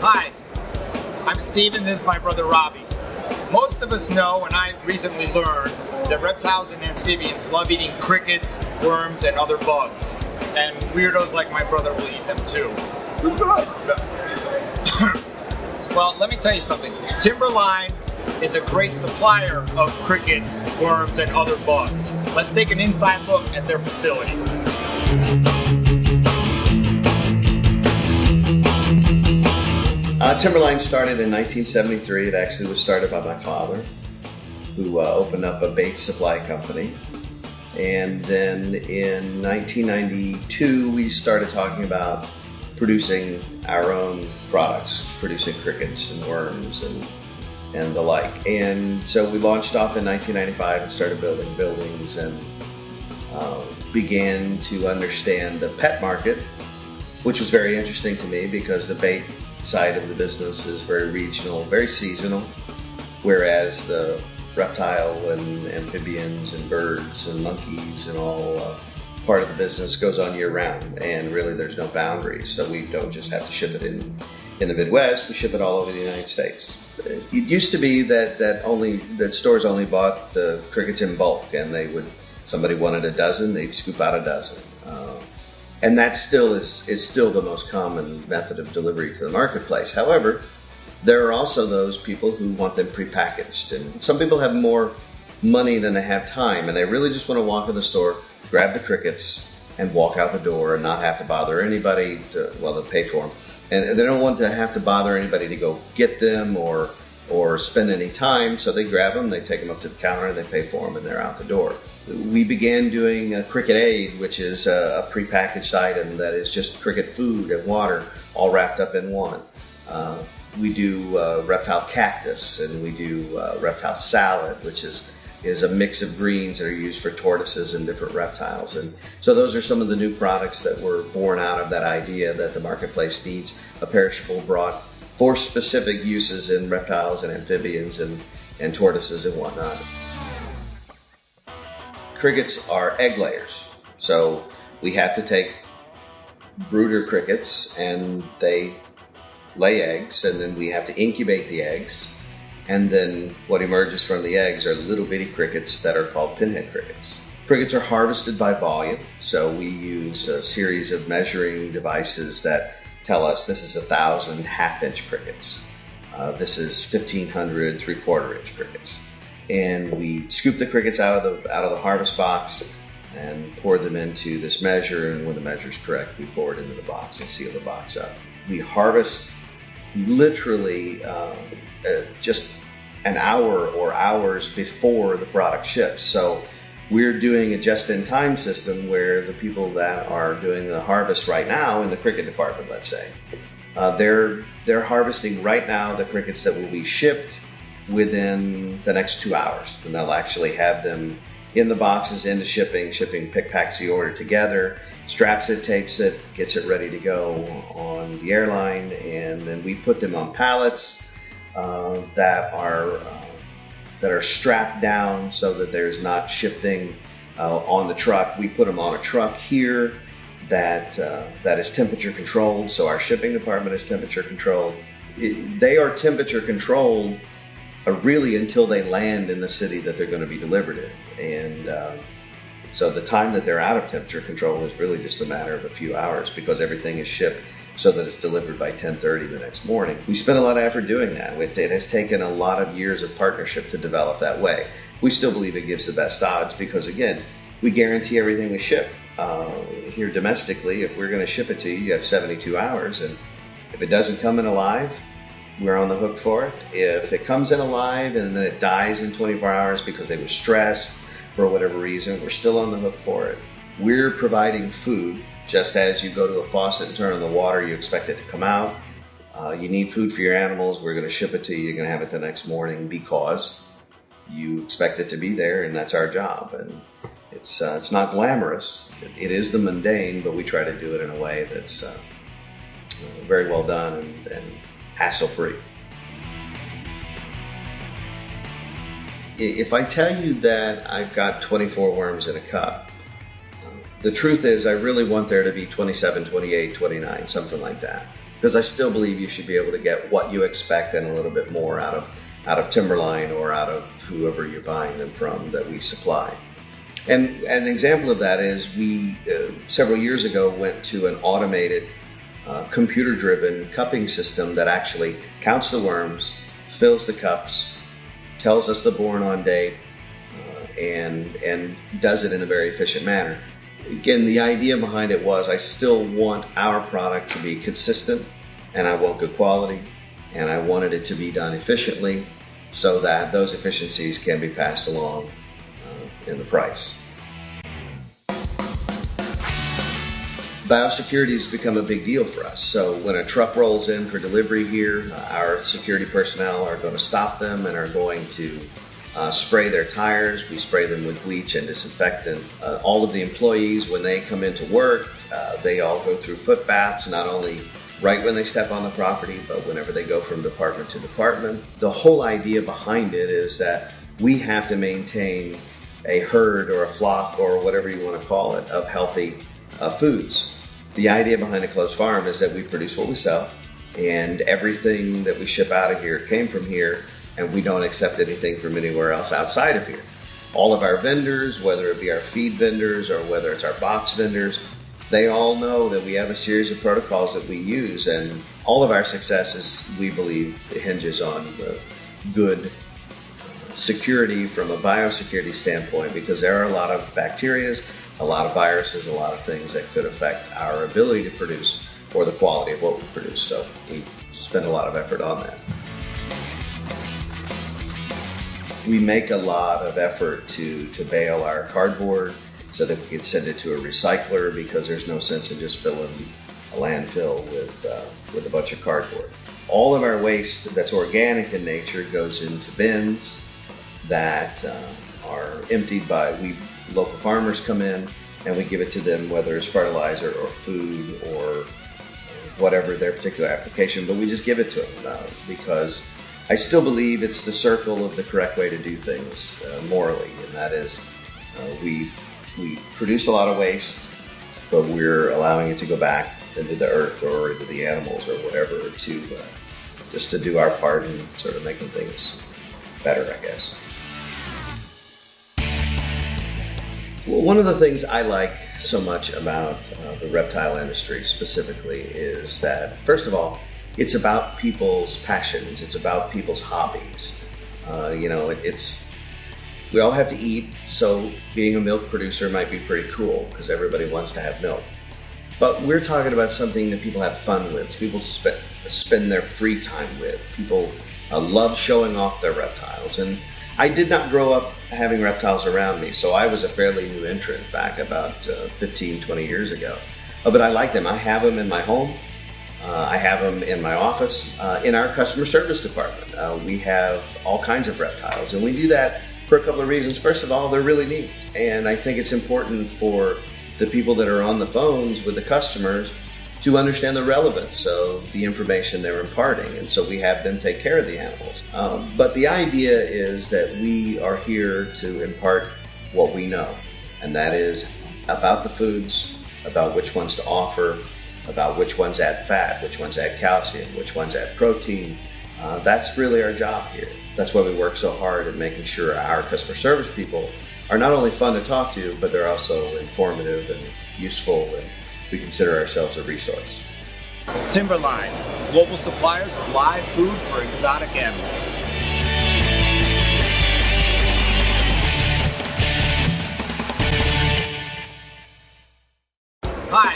Hi, I'm Steven, this is my brother Robbie. Most of us know, and I recently learned, that reptiles and amphibians love eating crickets, worms, and other bugs. And weirdos like my brother will eat them too. Well, let me tell you something. Timberline is a great supplier of crickets, worms, and other bugs. Let's take an inside look at their facility. Timberline started in 1973. It actually was started by my father, who opened up a bait supply company. And then in 1992, we started talking about producing our own products, producing crickets and worms and the like. And so we launched off in 1995 and started building buildings and began to understand the pet market, which was very interesting to me because the bait side of the business is very regional, very seasonal, whereas the reptile and amphibians and birds and monkeys and all part of the business goes on year round, and really there's no boundaries. So we don't just have to ship it in the Midwest, we ship it all over the United States. It used to be that stores only bought the crickets in bulk, and somebody wanted a dozen, they'd scoop out a dozen. And that still is still the most common method of delivery to the marketplace. However, there are also those people who want them prepackaged. And some people have more money than they have time, and they really just want to walk in the store, grab the crickets, and walk out the door and not have to bother anybody they'll pay for them. And they don't want to have to bother anybody to go get them or spend any time, so they grab them, they take them up to the counter, they pay for them, and they're out the door. We began doing a Cricket Aid, which is a prepackaged item that is just cricket food and water all wrapped up in one. We do reptile cactus, and we do reptile salad, which is a mix of greens that are used for tortoises and different reptiles. And so those are some of the new products that were born out of that idea that the marketplace needs a perishable broth for specific uses in reptiles and amphibians and tortoises and whatnot. Crickets are egg layers, so we have to take brooder crickets and they lay eggs, and then we have to incubate the eggs, and then what emerges from the eggs are little bitty crickets that are called pinhead crickets. Crickets are harvested by volume, so we use a series of measuring devices that tell us this is 1,000 half-inch crickets. This is 1,500 3/4-inch crickets. And we scoop the crickets out of the harvest box and pour them into this measure, and when the measure is correct, we pour it into the box and seal the box up. We harvest literally just an hour or hours before the product ships. So we're doing a just-in-time system where the people that are doing the harvest right now in the cricket department, let's say, they're harvesting right now the crickets that will be shipped within the next 2 hours. And they'll actually have them in the boxes into shipping. Shipping packs the order together, straps it, tapes it, gets it ready to go on the airline, and then we put them on pallets that are strapped down so that there's not shifting on the truck. We put them on a truck here that is temperature controlled, so our shipping department is temperature controlled. They are temperature controlled really until they land in the city that they're going to be delivered in. And so the time that they're out of temperature control is really just a matter of a few hours, because everything is shipped so that it's delivered by 10:30 the next morning. We spent a lot of effort doing that. It has taken a lot of years of partnership to develop that way. We still believe it gives the best odds because, again, we guarantee everything we ship. Here domestically, if we're going to ship it to you, you have 72 hours, and if it doesn't come in alive, we're on the hook for it. If it comes in alive and then it dies in 24 hours because they were stressed for whatever reason, we're still on the hook for it. We're providing food. Just as you go to a faucet and turn on the water, you expect it to come out. You need food for your animals. We're going to ship it to you. You're going to have it the next morning because you expect it to be there, and that's our job. And it's not glamorous. It is the mundane, but we try to do it in a way that's very well done and hassle-free. If I tell you that I've got 24 worms in a cup, the truth is I really want there to be 27, 28, 29, something like that. because I still believe you should be able to get what you expect and a little bit more out of Timberline or out of whoever you're buying them from that we supply. And an example of that is we, several years ago, went to an automated, computer-driven cupping system that actually counts the worms, fills the cups, tells us the born-on date, and does it in a very efficient manner. Again, the idea behind it was I still want our product to be consistent, and I want good quality, and I wanted it to be done efficiently so that those efficiencies can be passed along in the price. Biosecurity has become a big deal for us. So when a truck rolls in for delivery here, our security personnel are going to stop them and are going to spray their tires. We spray them with bleach and disinfectant. All of the employees, when they come into work, they all go through foot baths, not only right when they step on the property, but whenever they go from department to department. The whole idea behind it is that we have to maintain a herd or a flock or whatever you want to call it of healthy foods. The idea behind a closed farm is that we produce what we sell, and everything that we ship out of here came from here, and we don't accept anything from anywhere else outside of here. All of our vendors, whether it be our feed vendors or whether it's our box vendors, they all know that we have a series of protocols that we use, and all of our successes, we believe, hinges on good security from a biosecurity standpoint, because there are a lot of bacteria, a lot of viruses, a lot of things that could affect our ability to produce or the quality of what we produce. So we spend a lot of effort on that. We make a lot of effort to bale our cardboard so that we can send it to a recycler, because there's no sense in just filling a landfill with a bunch of cardboard. All of our waste that's organic in nature goes into bins that are emptied by local farmers come in, and we give it to them, whether it's fertilizer or food or whatever their particular application, but we just give it to them because I still believe it's the circle of the correct way to do things morally, and that is we produce a lot of waste, but we're allowing it to go back into the earth or into the animals or whatever to just to do our part in sort of making things better, I guess. Well, one of the things I like so much about the reptile industry specifically is that, first of all, it's about people's passions. It's about people's hobbies. We all have to eat, so being a milk producer might be pretty cool because everybody wants to have milk. But we're talking about something that people have fun with, people spend their free time with. People love showing off their reptiles. And I did not grow up having reptiles around me, so I was a fairly new entrant back about 15, 20 years ago. But I like them. I have them in my home. I have them in my office. In our customer service department, we have all kinds of reptiles, and we do that for a couple of reasons. First of all, they're really neat, and I think it's important for the people that are on the phones with the customers to understand the relevance of the information they're imparting, and so we have them take care of the animals. But the idea is that we are here to impart what we know, and that is about the foods, about which ones to offer, about which ones add fat, which ones add calcium, which ones add protein. That's really our job here. That's why we work so hard at making sure our customer service people are not only fun to talk to, but they're also informative and useful, and we consider ourselves a resource. Timberline, global suppliers of live food for exotic animals. Hi.